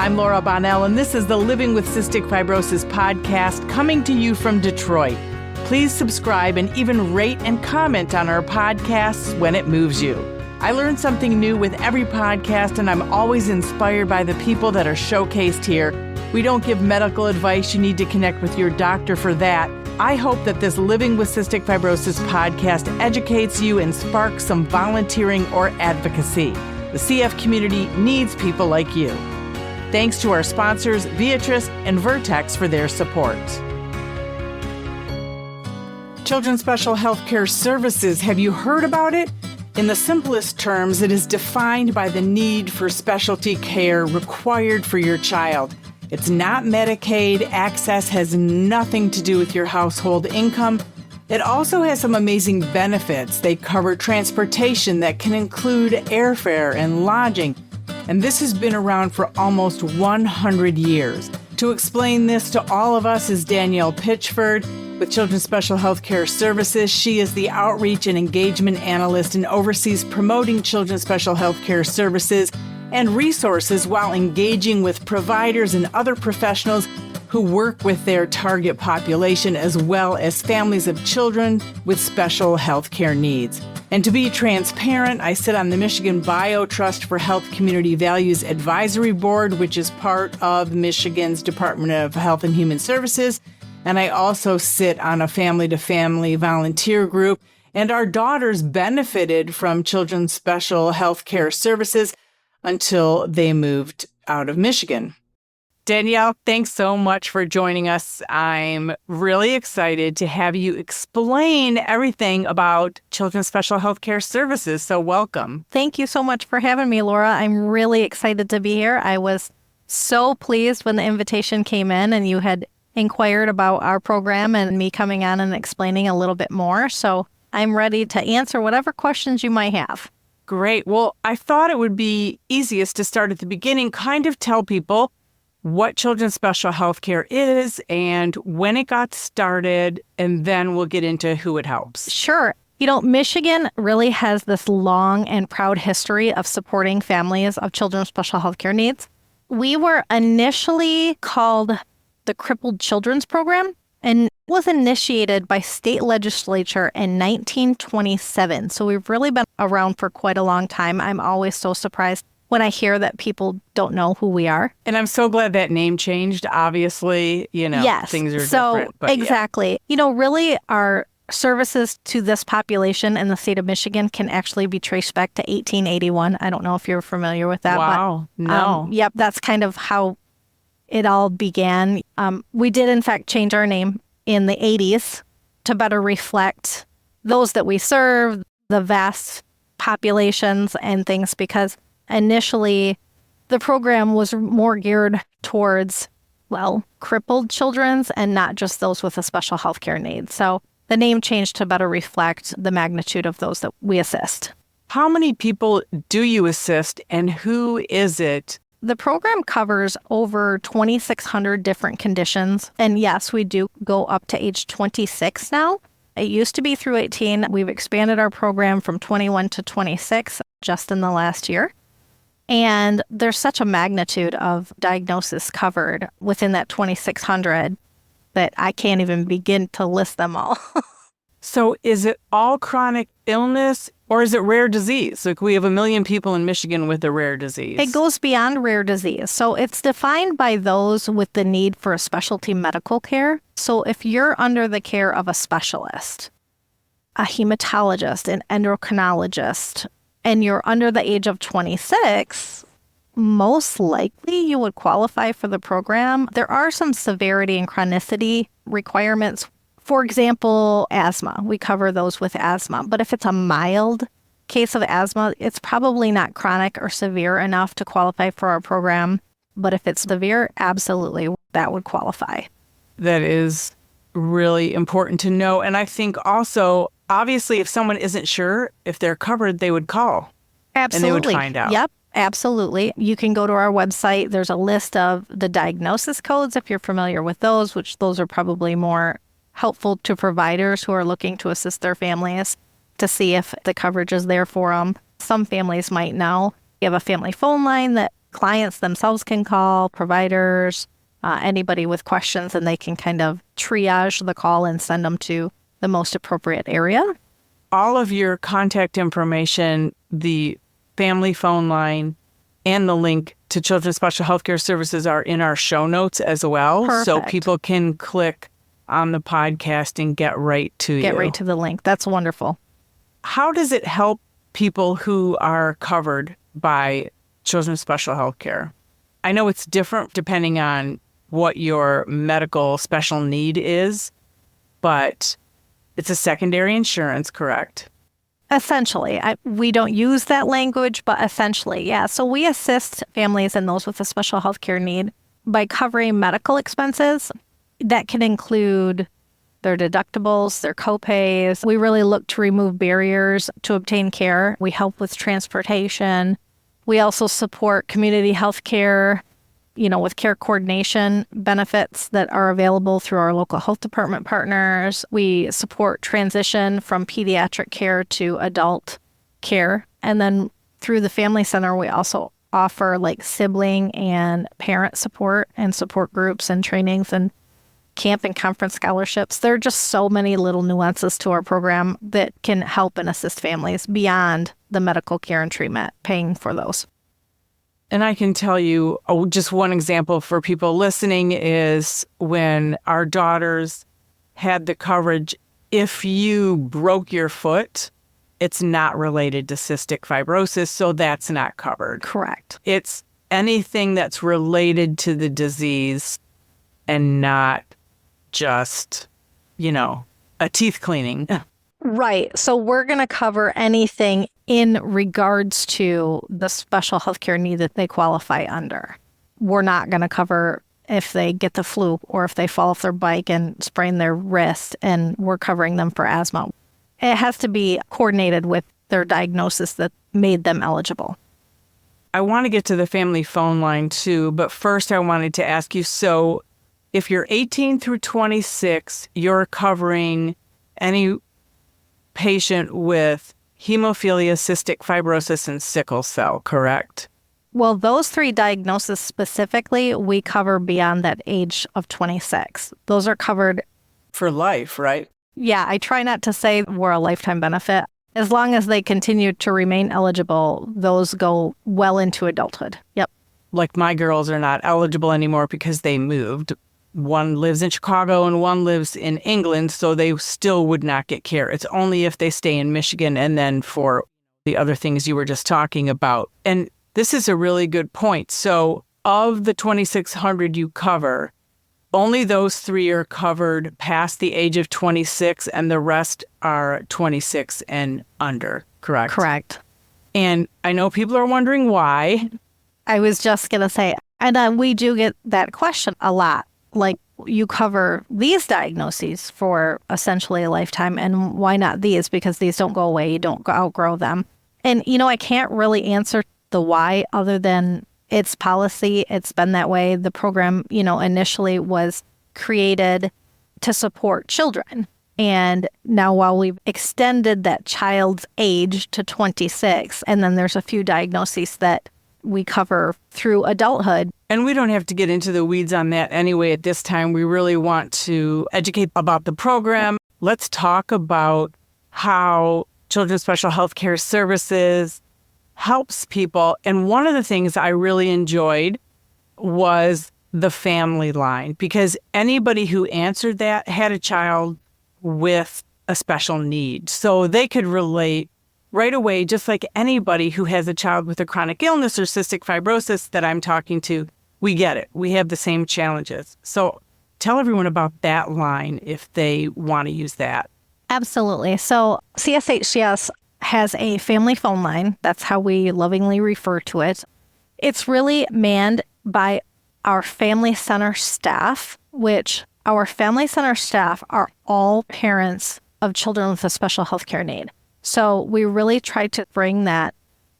I'm Laura Bonnell, and this is the Living with Cystic Fibrosis podcast coming to you from Detroit. Please subscribe and even rate and comment on our podcasts when it moves you. I learn something new with every podcast, and I'm always inspired by the people that are showcased here. We don't give medical advice. You need to connect with your doctor for that. I hope that this Living with Cystic Fibrosis podcast educates you and sparks some volunteering or advocacy. The CF community needs people like you. Thanks to our sponsors, Viatris and Vertex, for their support. Children's Special Healthcare Services, have you heard about it? In the simplest terms, it is defined by the need for specialty care required for your child. It's not Medicaid. Access has nothing to do with your household income. It also has some amazing benefits. They cover transportation that can include airfare and lodging. And this has been around for almost 100 years. To explain this to all of us is Danielle Pitchford with Children's Special Healthcare Services. She is the Outreach and Engagement Analyst and oversees promoting Children's Special Healthcare Services and resources while engaging with providers and other professionals who work with their target population, as well as families of children with special health care needs. And to be transparent, I sit on the Michigan BioTrust for Health Community Values Advisory Board, which is part of Michigan's Department of Health and Human Services. And I also sit on a family-to-family volunteer group. And our daughters benefited from Children's Special Health Care Services until they moved out of Michigan. Danielle, thanks so much for joining us. I'm really excited to have you explain everything about Children's Special Healthcare Services, so welcome. Thank you so much for having me, Laura. I'm really excited to be here. I was so pleased when the invitation came in and you had inquired about our program and me coming on and explaining a little bit more. So I'm ready to answer whatever questions you might have. Great. Well, I thought it would be easiest to start at the beginning, kind of tell people what Children's Special Healthcare is and when it got started, and then we'll get into who it helps. Sure. You know, Michigan really has this long and proud history of supporting families of children with special healthcare needs. We were initially called the Crippled Children's Program and was initiated by state legislature in 1927. So we've really been around for quite a long time. I'm always so surprised when I hear that people don't know who we are. And I'm so glad that name changed. Obviously, yes. Things are different. But exactly. Yeah. You know, really our services to this population in the state of Michigan can actually be traced back to 1881. I don't know if you're familiar with that. Wow. But, no. Yep. That's kind of how it all began. We did, in fact, change our name in the 80s to better reflect those that we serve, the vast populations and things, because initially the program was more geared towards, crippled children's and not just those with a special health care need. So the name changed to better reflect the magnitude of those that we assist. How many people do you assist and who is it? The program covers over 2,600 different conditions. And yes, we do go up to age 26 now. It used to be through 18. We've expanded our program from 21 to 26 just in the last year. And there's such a magnitude of diagnosis covered within that 2,600 that I can't even begin to list them all. So is it all chronic illness or is it rare disease? Like we have 1 million people in Michigan with a rare disease. It goes beyond rare disease. So it's defined by those with the need for a specialty medical care. So if you're under the care of a specialist, a hematologist, an endocrinologist, and you're under the age of 26, most likely you would qualify for the program. There are some severity and chronicity requirements. For example, asthma. We cover those with asthma. But if it's a mild case of asthma, it's probably not chronic or severe enough to qualify for our program. But if it's severe, absolutely, that would qualify. That is really important to know. And I think also, obviously, if someone isn't sure if they're covered, they would call. Absolutely. And they would find out. Yep, absolutely. You can go to our website. There's a list of the diagnosis codes, if you're familiar with those, which those are probably more helpful to providers who are looking to assist their families to see if the coverage is there for them. Some families might know. You have a family phone line that clients themselves can call, providers, anybody with questions, and they can kind of triage the call and send them to the most appropriate area. All of your contact information, the family phone line, and the link to Children's Special Healthcare Services are in our show notes as well. Perfect. So people can click on the podcast and get right to you. Get right to the link. That's wonderful. How does it help people who are covered by Children's Special Healthcare? I know it's different depending on what your medical special need is, but it's a secondary insurance, correct? Essentially, we don't use that language, but essentially, yeah. So we assist families and those with a special health care need by covering medical expenses. That can include their deductibles, their copays. We really look to remove barriers to obtain care. We help with transportation. We also support community health care, with care coordination benefits that are available through our local health department partners. We support transition from pediatric care to adult care. And then through the Family Center, we also offer like sibling and parent support and support groups and trainings and camp and conference scholarships. There are just so many little nuances to our program that can help and assist families beyond the medical care and treatment, paying for those. And I can tell you, just one example for people listening is when our daughters had the coverage, if you broke your foot, it's not related to cystic fibrosis, so that's not covered. Correct. It's anything that's related to the disease and not just, a teeth cleaning. Right. So we're going to cover anything in regards to the special healthcare need that they qualify under. We're not going to cover if they get the flu or if they fall off their bike and sprain their wrist, and we're covering them for asthma. It has to be coordinated with their diagnosis that made them eligible. I want to get to the family phone line too, but first I wanted to ask you, so if you're 18 through 26, you're covering any patient with hemophilia, cystic fibrosis, and sickle cell, correct? Well, those three diagnoses specifically, we cover beyond that age of 26. Those are covered for life, right? Yeah, I try not to say we're a lifetime benefit. As long as they continue to remain eligible, those go well into adulthood. Yep. Like my girls are not eligible anymore because they moved. One lives in Chicago and one lives in England, so they still would not get care. It's only if they stay in Michigan and then for the other things you were just talking about. And this is a really good point. So of the 2,600 you cover, only those three are covered past the age of 26 and the rest are 26 and under, correct? Correct. And I know people are wondering why. I was just going to say, and we do get that question a lot. Like, you cover these diagnoses for essentially a lifetime, and why not these? Because these don't go away. You don't outgrow them. And, I can't really answer the why other than it's policy. It's been that way. The program, initially was created to support children. And now while we've extended that child's age to 26, and then there's a few diagnoses that we cover through adulthood. And we don't have to get into the weeds on that anyway at this time. We really want to educate about the program. Let's talk about how Children's Special Health Care Services helps people. And one of the things I really enjoyed was the family line, because anybody who answered that had a child with a special need. So they could relate right away, just like anybody who has a child with a chronic illness or cystic fibrosis that I'm talking to. We get it. We have the same challenges. So tell everyone about that line if they want to use that. Absolutely. So CSHCS has a family phone line. That's how we lovingly refer to it. It's really manned by our Family Center staff, which our Family Center staff are all parents of children with a special health care need. So we really try to bring that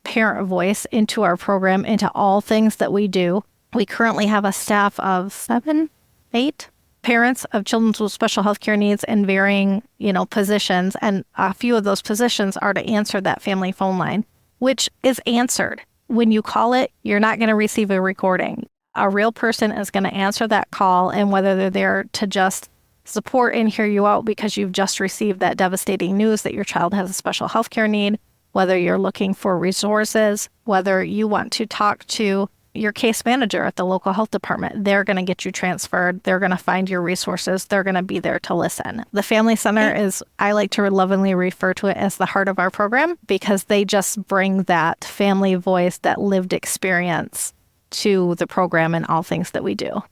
parent voice into our program, into all things that we do. We currently have a staff of 7, 8 parents of children with special health care needs in varying, positions. And a few of those positions are to answer that family phone line, which is answered. when you call it, you're not going to receive a recording. A real person is going to answer that call, and whether they're there to just support and hear you out because you've just received that devastating news that your child has a special healthcare need, whether you're looking for resources, whether you want to talk to your case manager at the local health department, they're going to get you transferred. They're going to find your resources. They're going to be there to listen. The Family Center is, I like to lovingly refer to it as the heart of our program, because they just bring that family voice, that lived experience to the program and all things that we do.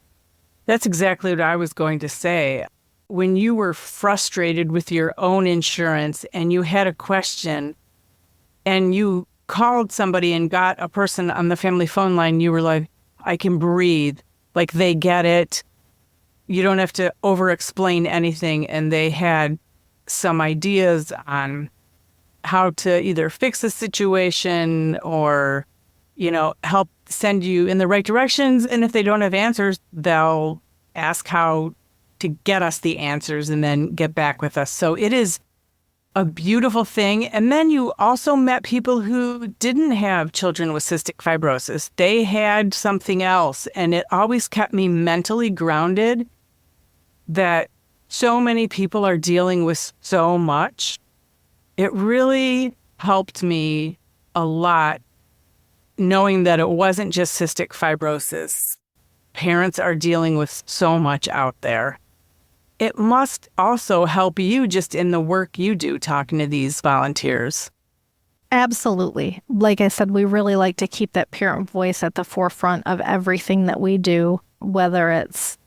That's exactly what I was going to say. When you were frustrated with your own insurance and you had a question and you called somebody and got a person on the family phone line, you were like, I can breathe. Like, they get it. You don't have to over-explain anything. And they had some ideas on how to either fix the situation or, help send you in the right directions. And if they don't have answers, they'll ask how to get us the answers and then get back with us. So it is a beautiful thing. And then you also met people who didn't have children with cystic fibrosis. They had something else. And it always kept me mentally grounded that so many people are dealing with so much. It really helped me a lot knowing that it wasn't just cystic fibrosis. Parents are dealing with so much out there. It must also help you just in the work you do talking to these volunteers. Absolutely. Like I said, we really like to keep that parent voice at the forefront of everything that we do, whether it's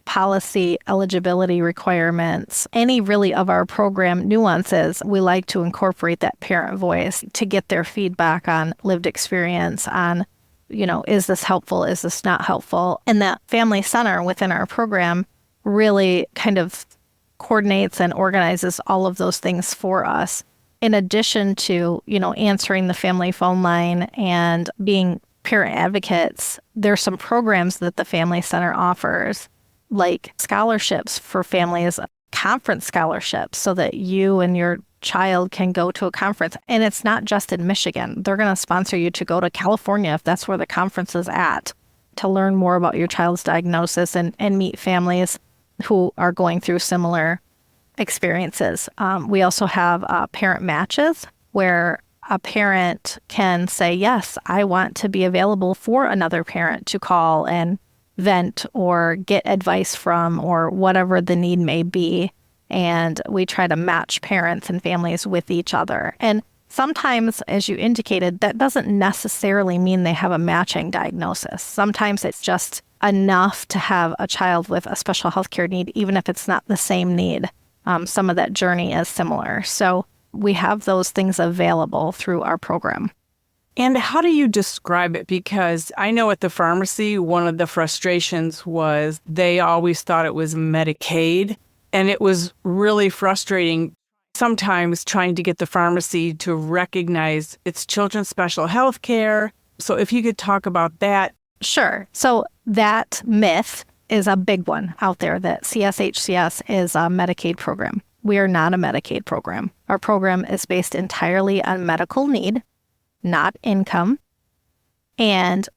policy, eligibility requirements, any really of our program nuances. We like to incorporate that parent voice to get their feedback on lived experience, on, is this helpful? Is this not helpful? And that Family Center within our program really kind of coordinates and organizes all of those things for us. In addition to, answering the family phone line and being parent advocates, there's some programs that the Family Center offers, like scholarships for families, conference scholarships, so that you and your child can go to a conference. And it's not just in Michigan. They're going to sponsor you to go to California if that's where the conference is at, to learn more about your child's diagnosis and meet families who are going through similar experiences. We also have parent matches where a parent can say, yes, I want to be available for another parent to call and vent or get advice from, or whatever the need may be. And we try to match parents and families with each other. And sometimes, as you indicated, that doesn't necessarily mean they have a matching diagnosis. Sometimes it's just enough to have a child with a special healthcare need, even if it's not the same need. Some of that journey is similar. So we have those things available through our program. And how do you describe it? Because I know at the pharmacy, one of the frustrations was they always thought it was Medicaid. And it was really frustrating sometimes trying to get the pharmacy to recognize it's children's special health care. So if you could talk about that. Sure. So that myth is a big one out there, that CSHCS is a Medicaid program. We are not a Medicaid program. Our program is based entirely on medical need, not income. And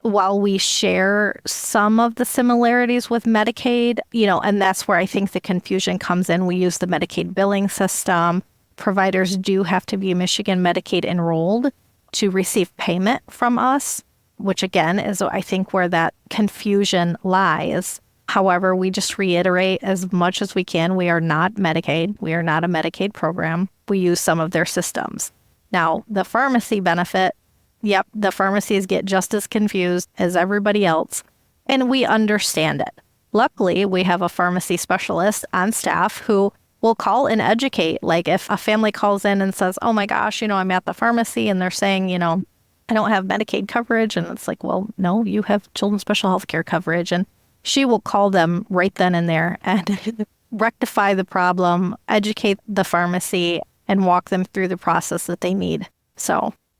while we share some of the similarities with Medicaid, and that's where I think the confusion comes in. We use the Medicaid billing system. Providers do have to be Michigan Medicaid enrolled to receive payment from us, which again is, I think, where that confusion lies. However, we just reiterate as much as we can, we are not Medicaid. We are not a Medicaid program. We use some of their systems. Now, the pharmacy benefit, yep, the pharmacies get just as confused as everybody else, and we understand it. Luckily, we have a pharmacy specialist on staff who will call and educate. Like if a family calls in and says, oh my gosh, I'm at the pharmacy and they're saying, I don't have Medicaid coverage. And it's like, well, no, you have children's special health care coverage. And she will call them right then and there and rectify the problem, educate the pharmacy, and walk them through the process that they need.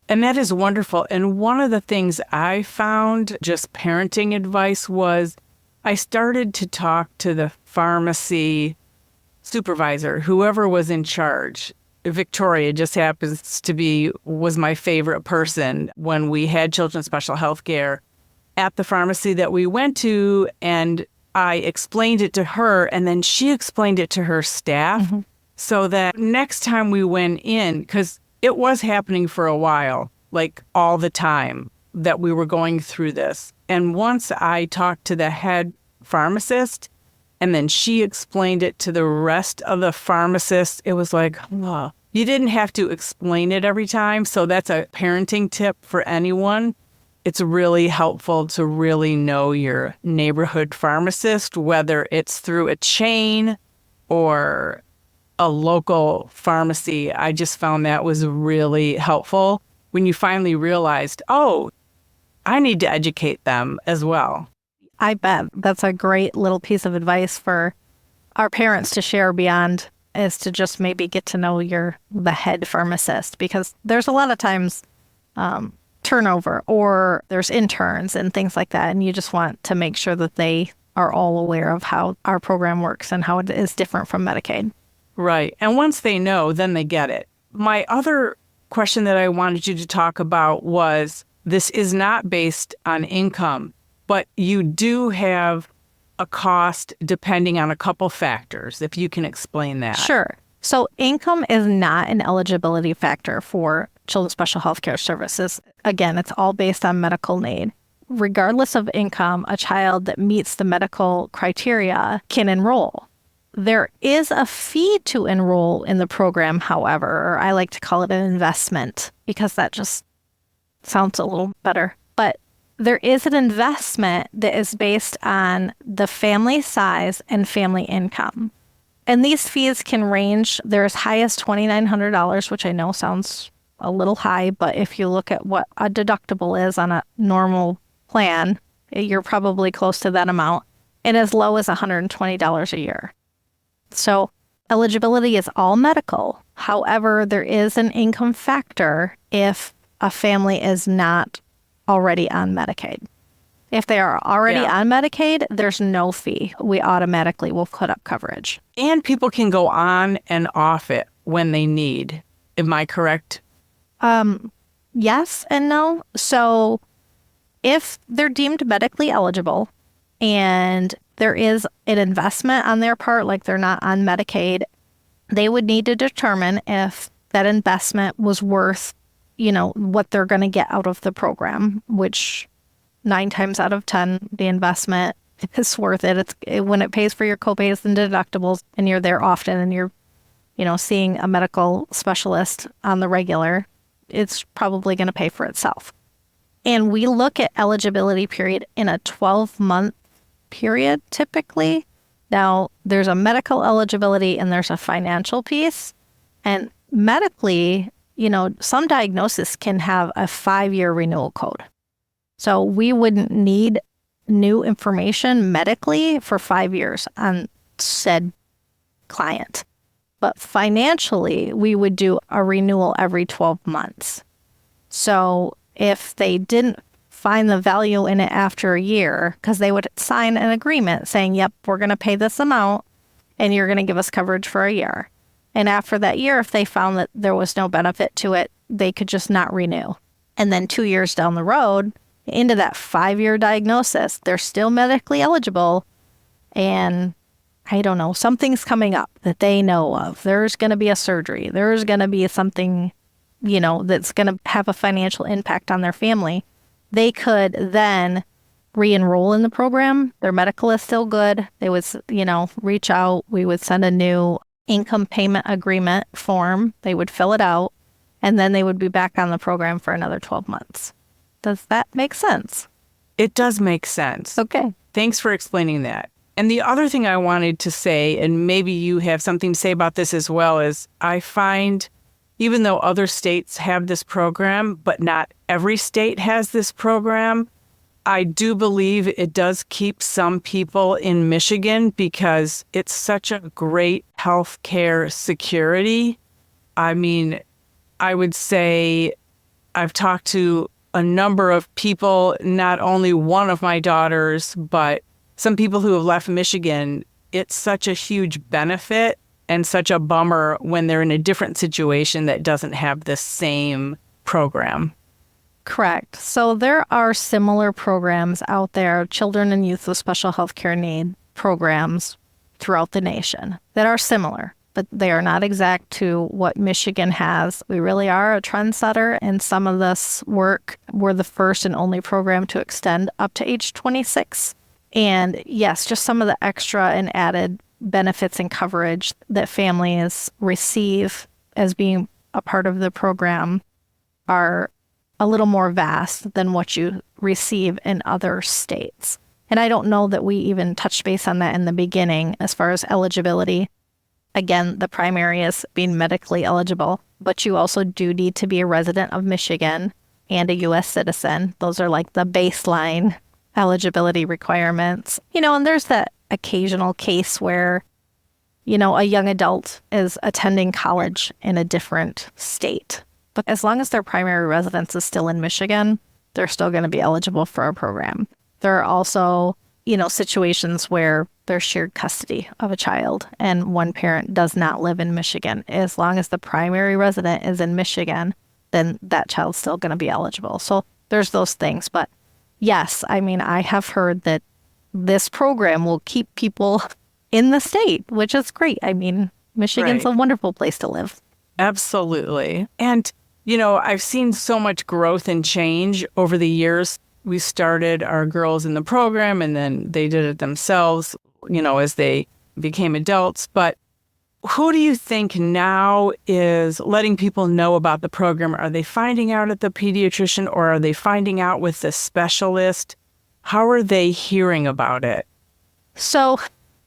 And that is wonderful. And one of the things I found, just parenting advice, was I started to talk to the pharmacy supervisor, whoever was in charge. Victoria just happens to was my favorite person when we had children's special health care at the pharmacy that we went to, and I explained it to her, and then she explained it to her staff so that next time we went in, because it was happening for a while, like all the time that we were going through this. And once I talked to the head pharmacist, and then she explained it to the rest of the pharmacists, it was like, oh, you didn't have to explain it every time. So that's a parenting tip for anyone. It's really helpful to really know your neighborhood pharmacist, whether it's through a chain or a local pharmacy. I just found that was really helpful when you finally realized, oh, I need to educate them as well. I bet that's a great little piece of advice for our parents to share beyond, is to just maybe get to know the head pharmacist, because there's a lot of times turnover, or there's interns and things like that. And you just want to make sure that they are all aware of how our program works and how it is different from Medicaid. Right. And once they know, then they get it. My other question that I wanted you to talk about was, this is not based on income, but you do have a cost depending on a couple factors, if you can explain that. Sure. So income is not an eligibility factor for children's special health care services. Again, it's all based on medical need. Regardless of income, a child that meets the medical criteria can enroll. There is a fee to enroll in the program, however, or I like to call it an investment, because that just sounds a little better. But there is an investment that is based on the family size and family income. And these fees can range. They're as high as $2,900, which I know sounds a little high, but if you look at what a deductible is on a normal plan, you're probably close to that amount, and as low as $120 a year. So eligibility is all medical. However, there is an income factor if a family is not already on Medicaid. If they are already on Medicaid, there's no fee. We automatically will put up coverage. And people can go on and off it when they need. Am I correct? Yes and no. So if they're deemed medically eligible and there is an investment on their part, like they're not on Medicaid, they would need to determine if that investment was worth, what they're going to get out of the program, which 9 times out of 10, the investment is worth it. When it pays for your copays and deductibles, and you're there often, and you're, seeing a medical specialist on the regular, it's probably going to pay for itself. And we look at eligibility period in a 12-month period, typically. Now, there's a medical eligibility and there's a financial piece. And medically, some diagnosis can have a 5-year renewal code. So we wouldn't need new information medically for 5 years on said client. But financially, we would do a renewal every 12 months. So if they didn't find the value in it after a year, because they would sign an agreement saying, yep, we're going to pay this amount and you're going to give us coverage for a year. And after that year, if they found that there was no benefit to it, they could just not renew. And then 2 years down the road, into that 5-year diagnosis, they're still medically eligible. And I don't know, something's coming up that they know of. There's going to be a surgery. There's going to be something, that's going to have a financial impact on their family. They could then re-enroll in the program. Their medical is still good. They would, reach out. We would send a new income payment agreement form. They would fill it out, and then they would be back on the program for another 12 months. Does that make sense? It does make sense. Okay. Thanks for explaining that. And the other thing I wanted to say, and maybe you have something to say about this as well, is I find even though other states have this program, but not every state has this program, I do believe it does keep some people in Michigan because it's such a great healthcare security. I mean, I would say I've talked to a number of people, not only one of my daughters, but some people who have left Michigan. It's such a huge benefit and such a bummer when they're in a different situation that doesn't have the same program. Correct. So there are similar programs out there, children and youth with special health care need programs throughout the nation that are similar, but they are not exact to what Michigan has. We really are a trendsetter in some of this work. We're the first and only program to extend up to age 26. And yes, just some of the extra and added benefits and coverage that families receive as being a part of the program are a little more vast than what you receive in other states. And I don't know that we even touched base on that in the beginning as far as eligibility. Again, the primary is being medically eligible, but you also do need to be a resident of Michigan and a U.S. citizen. Those are like the baseline eligibility requirements. And there's that occasional case where, a young adult is attending college in a different state. But as long as their primary residence is still in Michigan, they're still going to be eligible for our program. There are also, situations where there's shared custody of a child and one parent does not live in Michigan. As long as the primary resident is in Michigan, then that child's still going to be eligible. So there's those things. But yes, I have heard that this program will keep people in the state, which is great. Michigan's a wonderful place to live. Absolutely. And, I've seen so much growth and change over the years. We started our girls in the program and then they did it themselves, as they became adults. But who do you think now is letting people know about the program? Are they finding out at the pediatrician or are they finding out with the specialist? How are they hearing about it? So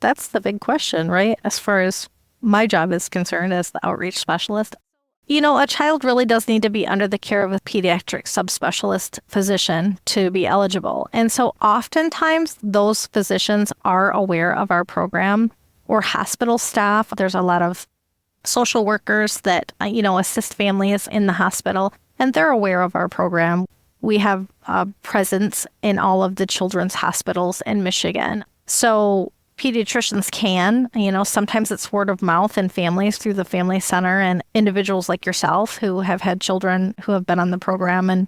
that's the big question, right? As far as my job is concerned as the outreach specialist. A child really does need to be under the care of a pediatric subspecialist physician to be eligible. And so oftentimes those physicians are aware of our program, or hospital staff. There's a lot of social workers that, assist families in the hospital, and they're aware of our program. We have a presence in all of the children's hospitals in Michigan. So pediatricians can, sometimes it's word of mouth and families through the family center and individuals like yourself who have had children who have been on the program and,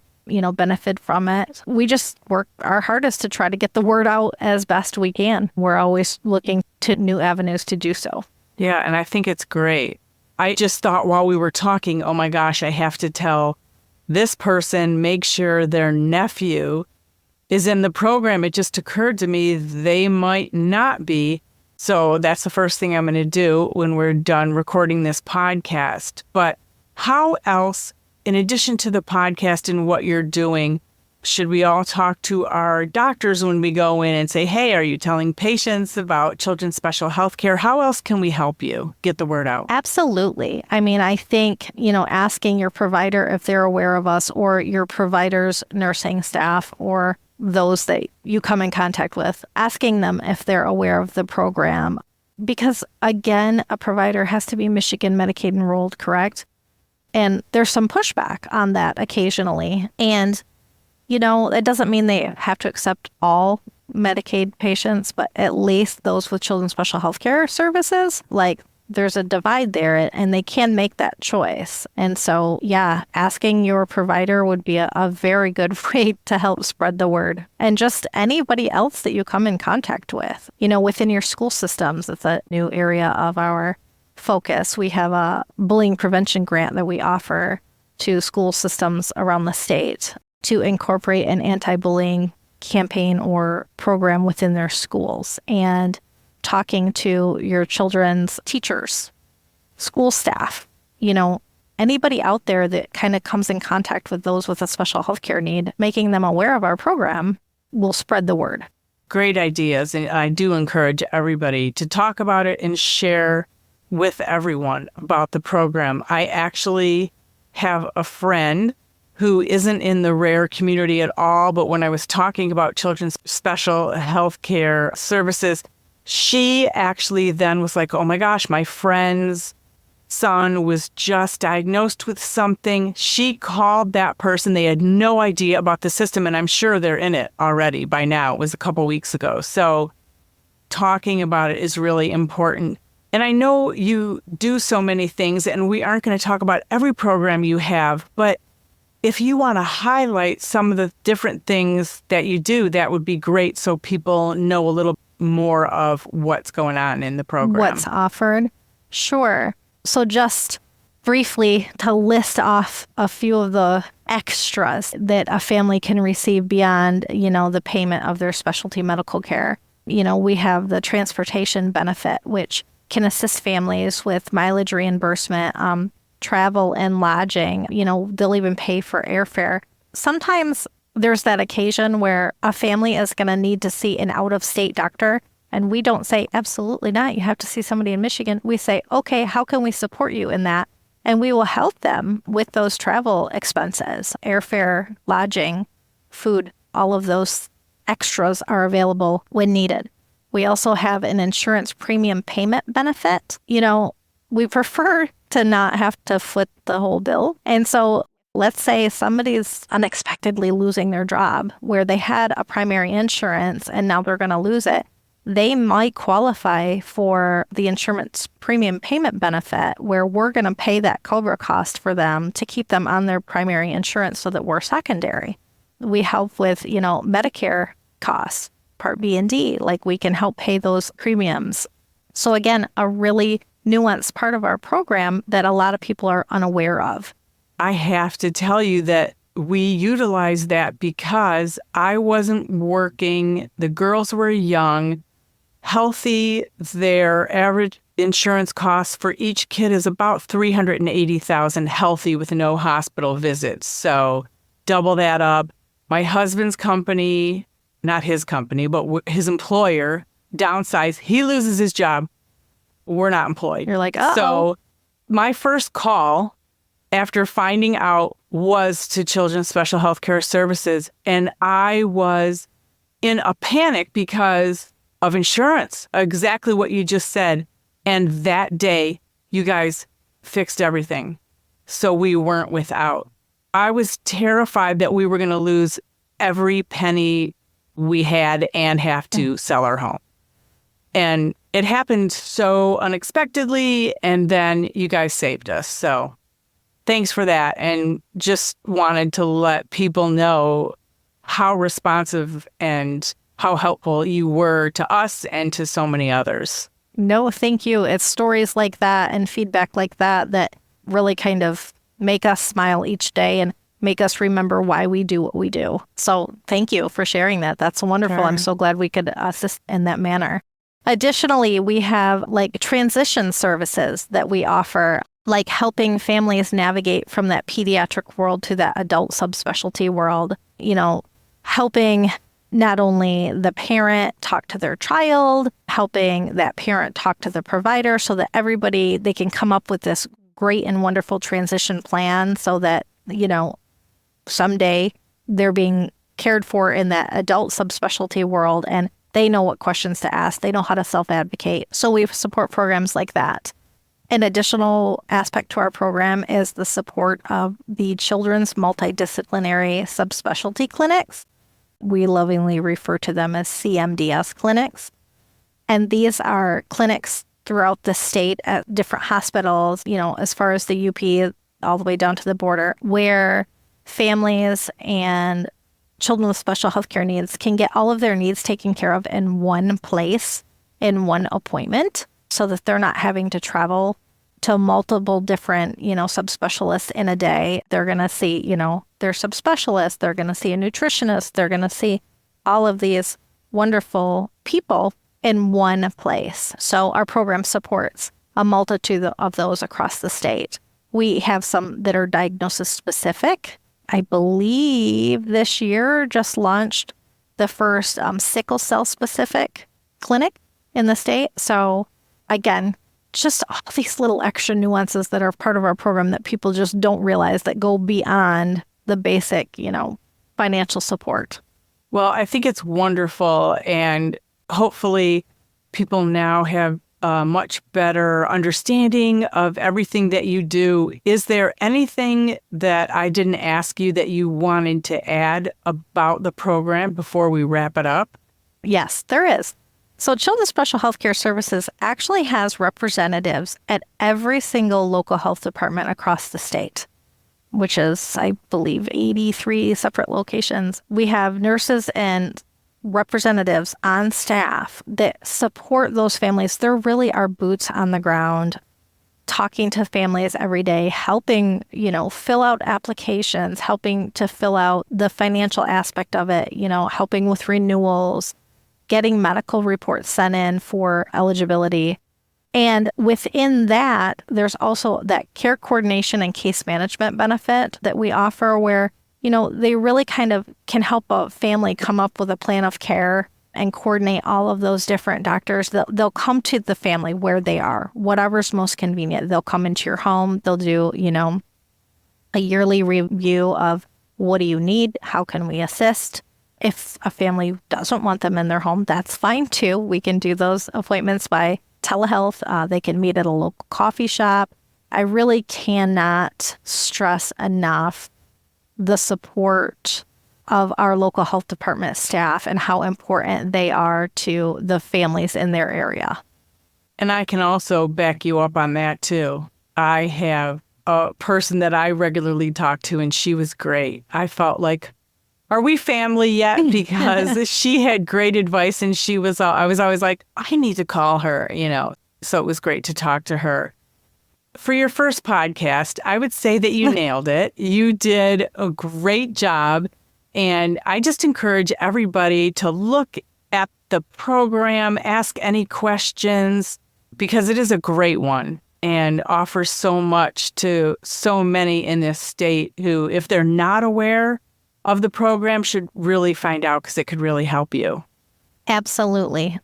benefit from it. We just work our hardest to try to get the word out as best we can. We're always looking to new avenues to do so. Yeah, and I think it's great. I just thought while we were talking, oh my gosh, I have to tell this person, make sure their nephew is in the program. It just occurred to me they might not be. So that's the first thing I'm going to do when we're done recording this podcast. But how else, in addition to the podcast and what you're doing, should we all talk to our doctors when we go in and say, hey, are you telling patients about children's special health care? How else can we help you get the word out? Absolutely. I think, asking your provider if they're aware of us, or your provider's nursing staff, or those that you come in contact with, asking them if they're aware of the program. Because again, a provider has to be Michigan Medicaid enrolled, correct? And there's some pushback on that occasionally. And, it doesn't mean they have to accept all Medicaid patients, but at least those with children's special health care services, there's a divide there and they can make that choice. And so, asking your provider would be a very good way to help spread the word. And just anybody else that you come in contact with, within your school systems. It's a new area of our focus. We have a bullying prevention grant that we offer to school systems around the state to incorporate an anti-bullying campaign or program within their schools. And talking to your children's teachers, school staff, anybody out there that kind of comes in contact with those with a special health care need, making them aware of our program will spread the word. Great ideas. And I do encourage everybody to talk about it and share with everyone about the program. I actually have a friend who isn't in the rare community at all, but when I was talking about children's special health care services, she actually then was like, oh my gosh, my friend's son was just diagnosed with something. She called that person. They had no idea about the system, and I'm sure they're in it already by now. It was a couple weeks ago. So talking about it is really important. And I know you do so many things, and we aren't going to talk about every program you have, but if you want to highlight some of the different things that you do, that would be great so people know a little more of what's going on in the program. What's offered? Sure. So just briefly to list off a few of the extras that a family can receive beyond, the payment of their specialty medical care. We have the transportation benefit, which can assist families with mileage reimbursement, travel and lodging. They'll even pay for airfare. Sometimes there's that occasion where a family is going to need to see an out-of-state doctor, and we don't say, absolutely not, you have to see somebody in Michigan. We say, okay, how can we support you in that? And we will help them with those travel expenses, airfare, lodging, food. All of those extras are available when needed. We also have an insurance premium payment benefit. We prefer to not have to foot the whole bill. And so let's say somebody's unexpectedly losing their job where they had a primary insurance and now they're going to lose it. They might qualify for the insurance premium payment benefit where we're going to pay that cover cost for them to keep them on their primary insurance so that we're secondary. We help with, Medicare costs, Part B and D, like we can help pay those premiums. So again, a really nuanced part of our program that a lot of people are unaware of. I have to tell you that we utilize that because I wasn't working. The girls were young, healthy. Their average insurance costs for each kid is about $380,000 healthy with no hospital visits. So double that up. My husband's company, not his company, but his employer downsized. He loses his job. We're not employed. You're like, uh-oh. So my first call after finding out was to Children's Special Health Care Services. And I was in a panic because of insurance, exactly what you just said. And that day, you guys fixed everything. So we weren't without. I was terrified that we were going to lose every penny we had and have to sell our home. And it happened so unexpectedly, and then you guys saved us. So thanks for that. And just wanted to let people know how responsive and how helpful you were to us and to so many others. No, thank you. It's stories like that and feedback like that that really kind of make us smile each day and make us remember why we do what we do. So thank you for sharing that. That's wonderful. Sure. I'm so glad we could assist in that manner. Additionally, we have transition services that we offer, like helping families navigate from that pediatric world to that adult subspecialty world, helping not only the parent talk to their child, helping that parent talk to the provider so that they can come up with this great and wonderful transition plan so that, someday they're being cared for in that adult subspecialty world and they know what questions to ask. They know how to self-advocate. So we support programs like that. An additional aspect to our program is the support of the children's multidisciplinary subspecialty clinics. We lovingly refer to them as CMDS clinics. And these are clinics throughout the state at different hospitals, as far as the UP, all the way down to the border, where families and children with special health care needs can get all of their needs taken care of in one place, in one appointment, so that they're not having to travel to multiple different, subspecialists in a day. They're going to see, their subspecialist, they're going to see a nutritionist, they're going to see all of these wonderful people in one place. So our program supports a multitude of those across the state. We have some that are diagnosis specific. I believe this year just launched the first sickle cell specific clinic in the state. So again, just all these little extra nuances that are part of our program that people just don't realize that go beyond the basic, financial support. Well, I think it's wonderful, and hopefully people now have a much better understanding of everything that you do. Is there anything that I didn't ask you that you wanted to add about the program before we wrap it up? Yes, there is. So Children's Special Healthcare Services actually has representatives at every single local health department across the state, which is, I believe, 83 separate locations. We have nurses and representatives on staff that support those families. They're really our boots on the ground, talking to families every day, helping, fill out applications, helping to fill out the financial aspect of it, helping with renewals, getting medical reports sent in for eligibility. And within that, there's also that care coordination and case management benefit that we offer where, they really kind of can help a family come up with a plan of care and coordinate all of those different doctors. They'll come to the family where they are, whatever's most convenient. They'll come into your home. They'll do, a yearly review of what do you need? How can we assist? If a family doesn't want them in their home, that's fine too. We can do those appointments by telehealth. They can meet at a local coffee shop. I really cannot stress enough the support of our local health department staff and how important they are to the families in their area. And I can also back you up on that too. I have a person that I regularly talk to, and she was great. I felt like, are we family yet? Because she had great advice, and I was always like, I need to call her, So it was great to talk to her. For your first podcast, I would say that you nailed it. You did a great job. And I just encourage everybody to look at the program, ask any questions, because it is a great one and offers so much to so many in this state who, if they're not aware of the program, should really find out because it could really help you. Absolutely.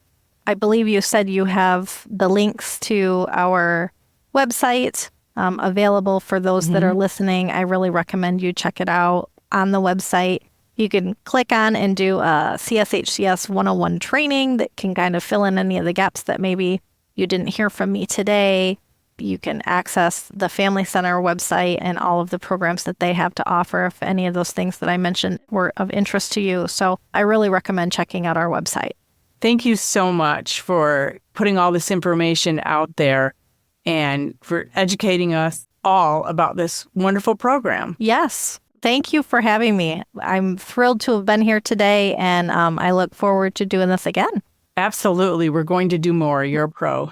I believe you said you have the links to our website available for those that are listening. I really recommend you check it out on the website. You can click on and do a CSHCS 101 training that can kind of fill in any of the gaps that maybe you didn't hear from me today. You can access the Family Center website and all of the programs that they have to offer if any of those things that I mentioned were of interest to you. So I really recommend checking out our website. Thank you so much for putting all this information out there and for educating us all about this wonderful program. Yes. Thank you for having me. I'm thrilled to have been here today, and I look forward to doing this again. Absolutely. We're going to do more. You're a pro.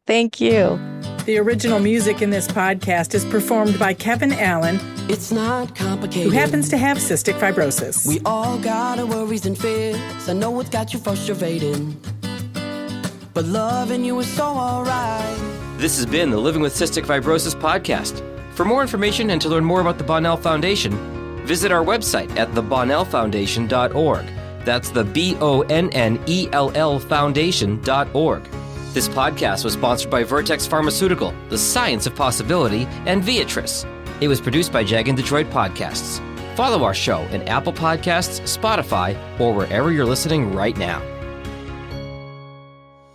Thank you. The original music in this podcast is performed by Kevin Allen. It's not complicated. Who happens to have cystic fibrosis. We all got our worries and fears. I know it's got you frustrating, but loving you is so alright. This has been the Living with Cystic Fibrosis podcast. For more information and to learn more about the Bonnell Foundation, visit our website at thebonnellfoundation.org. That's the BONNELL Foundation.org. This podcast was sponsored by Vertex Pharmaceutical, The Science of Possibility, and Viatris. It was produced by Jag and Detroit Podcasts. Follow our show in Apple Podcasts, Spotify, or wherever you're listening right now.